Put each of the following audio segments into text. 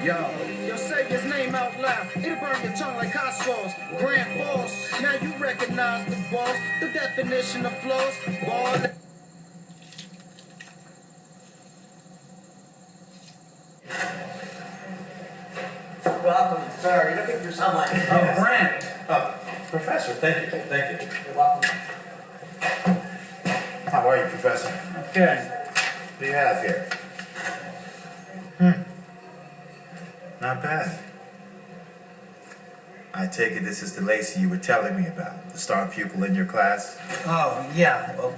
Yo, say his name out loud. It'll burn your tongue like hot sauce. Grand Foss. Now you recognize the boss. The definition of flaws. Ball. Welcome, sir. You're looking for someone. Oh, Grant. Oh, Professor, thank you. Thank you. You're welcome. How are you, Professor? Okay. What do you have here? Not bad. I take it this is the Lacey you were telling me about, the star pupil in your class? Oh, yeah. Well,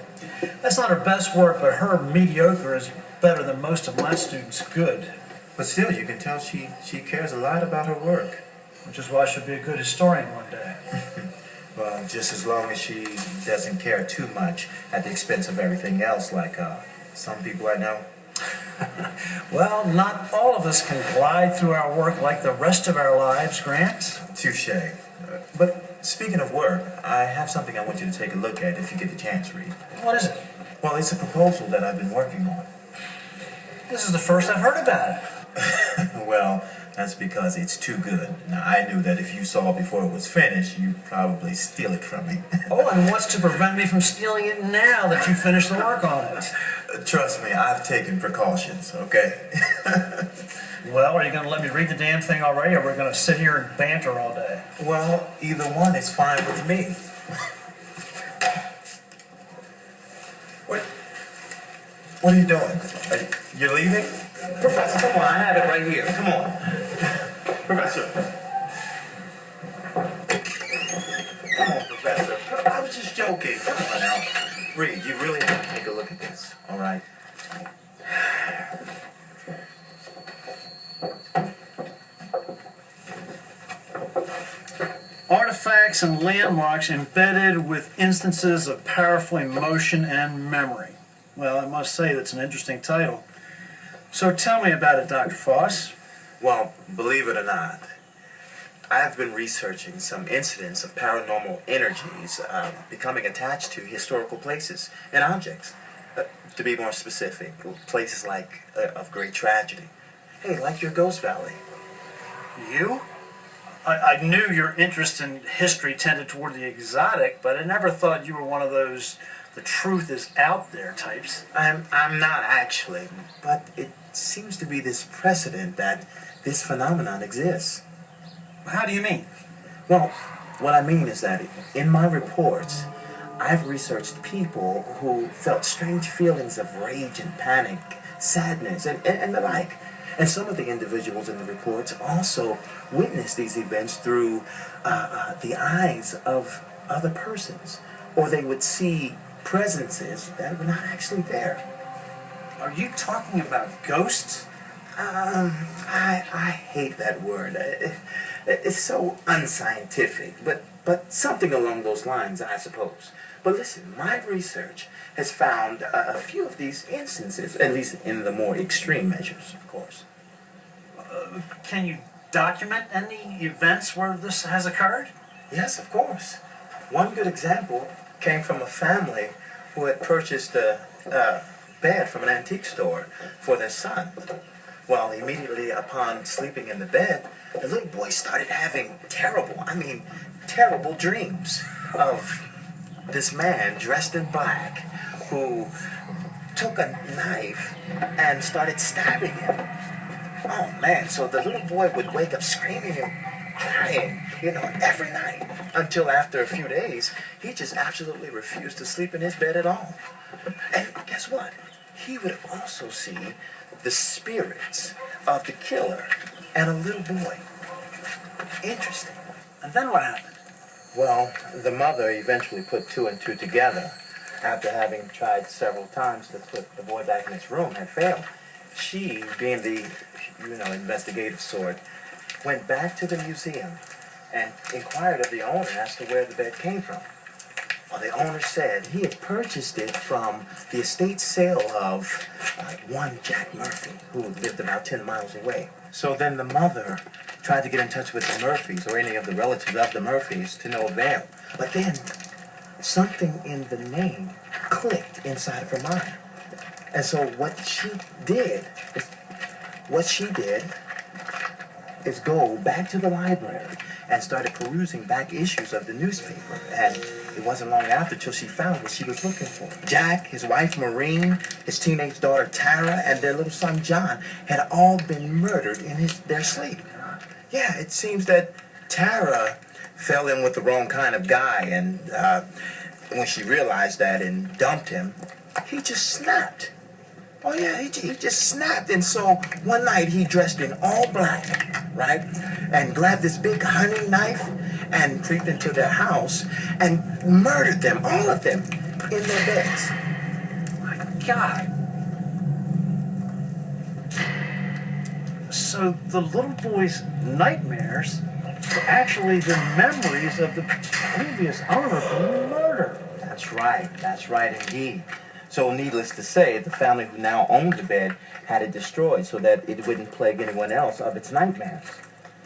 that's not her best work, but her mediocre is better than most of my students' good. But still, you can tell she cares a lot about her work. Which is why she'll be a good historian one day. Well, just as long as she doesn't care too much at the expense of everything else, like some people I know. Well, not all of us can glide through our work like the rest of our lives, Grant. Touche. But speaking of work, I have something I want you to take a look at if you get the chance, Reed. What is it? Well, it's a proposal that I've been working on. This is the first I've heard about it. Well, that's because it's too good. Now, I knew that if you saw it before it was finished, you'd probably steal it from me. Oh, and what's to prevent me from stealing it now that you finished the work on it? Trust me, I've taken precautions, okay? Well, are you going to let me read the damn thing already, or we're going to sit here and banter all day? Well, either one is fine with me. What are you doing? You're leaving? Professor, come on. I have it right here. Come on. Professor. Come on, Professor. I was just joking. Come on now. Reed, you really have to take a look at this, all right? Artifacts and landmarks embedded with instances of powerful emotion and memory. Well, I must say that's an interesting title. So tell me about it, Dr. Foss. Well, believe it or not, I've been researching some incidents of paranormal energies becoming attached to historical places and objects. To be more specific, places like of great tragedy. Hey, like your Ghost Valley. You? I knew your interest in history tended toward the exotic, but I never thought you were one of those the truth is out there types. I'm not actually, but it seems to be this precedent that this phenomenon exists. How do you mean? Well, what I mean is that in my reports, I've researched people who felt strange feelings of rage and panic, sadness, and the like. And some of the individuals in the reports also witnessed these events through the eyes of other persons, or they would see presences that were not actually there. Are you talking about ghosts? I hate that word. It's so unscientific, but something along those lines, I suppose. But listen, my research has found a few of these instances, at least in the more extreme measures, of course. Can you document any events where this has occurred? Yes, of course. One good example came from a family who had purchased a bed from an antique store for their son. Well, immediately upon sleeping in the bed, the little boy started having terrible dreams of this man dressed in black who took a knife and started stabbing him. Oh man, so the little boy would wake up screaming and crying, every night. Until after a few days, he just absolutely refused to sleep in his bed at all. And guess what? He would also see the spirits of the killer and a little boy. Interesting. And then what happened? Well, the mother eventually put two and two together. After having tried several times to put the boy back in his room, had failed. She, being the, investigative sort, went back to the museum and inquired of the owner as to where the bed came from. Well, the owner said he had purchased it from the estate sale of one Jack Murphy, who lived about 10 miles away. So then the mother tried to get in touch with the Murphys or any of the relatives of the Murphys to no avail. But then something in the name clicked inside of her mind. And so what she did is go back to the library and started perusing back issues of the newspaper. And it wasn't long after till she found what she was looking for. Jack, his wife Maureen, his teenage daughter Tara, and their little son John had all been murdered in their sleep. Yeah, it seems that Tara fell in with the wrong kind of guy, and when she realized that and dumped him, he just snapped. Oh yeah, he just snapped. And so one night he dressed in all black, right? And grabbed this big hunting knife and creeped into their house and murdered them, all of them, in their beds. My God. So the little boy's nightmares were actually the memories of the previous owner being murdered. That's right indeed. So needless to say, the family who now owned the bed had it destroyed so that it wouldn't plague anyone else of its nightmares.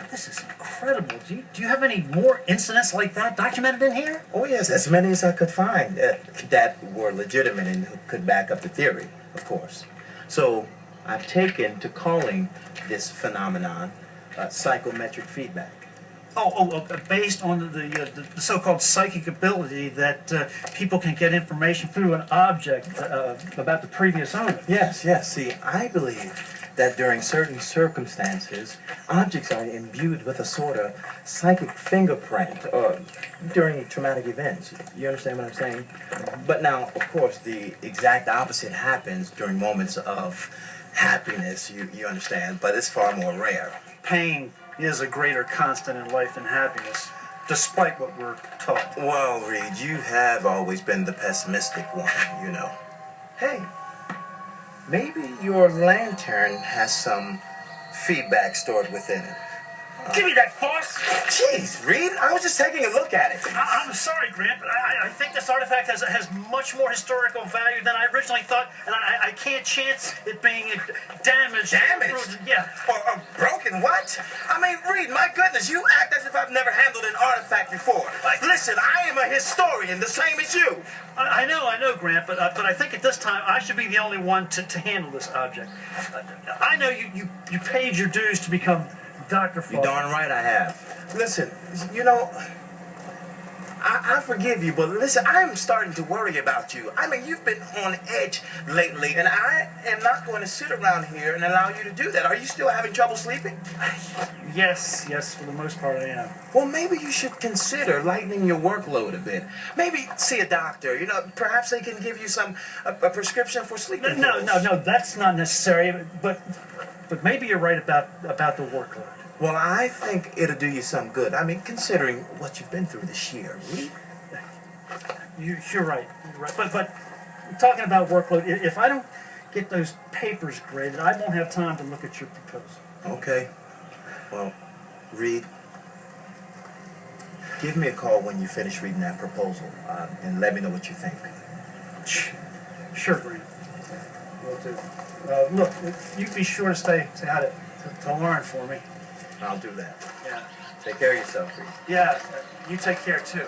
This is incredible. Do you have any more incidents like that documented in here? Oh yes, as many as I could find that were legitimate and who could back up the theory, of course. So I've taken to calling this phenomenon psychometric feedback. Based on the so-called psychic ability that people can get information through an object about the previous owner. Yes. See, I believe that during certain circumstances, objects are imbued with a sort of psychic fingerprint during traumatic events. You understand what I'm saying? But now, of course, the exact opposite happens during moments of happiness, you understand, but it's far more rare. Pain is a greater constant in life than happiness, despite what we're taught. Well, Reed, you have always been the pessimistic one, you know. Hey, maybe your lantern has some feedback stored within it. Give me that, Foss! Jeez, Reed, I was just taking a look at it. I'm sorry, Grant, but I think this artifact has much more historical value than I originally thought, and I can't chance it being damaged. Damaged? Yeah. Or broken, what? I mean, Reed, my goodness, you act as if I've never handled an artifact before. Listen, I am a historian, the same as you. I know, Grant, but I think at this time I should be the only one to handle this object. I know you paid your dues to become Dr. Foss. You're darn right I have. Listen, you know, I forgive you, but listen, I'm starting to worry about you. I mean, you've been on edge lately, and I am not going to sit around here and allow you to do that. Are you still having trouble sleeping? Yes, for the most part I am. Well, maybe you should consider lightening your workload a bit. Maybe see a doctor. You know, perhaps they can give you a prescription for sleeping pills. No, that's not necessary, but maybe you're right about the workload. Well, I think it'll do you some good. I mean, considering what you've been through this year. You're right. But talking about workload, if I don't get those papers graded, I won't have time to look at your proposal. Okay. Well, Reed, give me a call when you finish reading that proposal, and let me know what you think. Sure, Grant. Will do. Look, you be sure to stay out to Lauren for me. I'll do that. Yeah. Take care of yourself, Reed. Yeah, you take care too.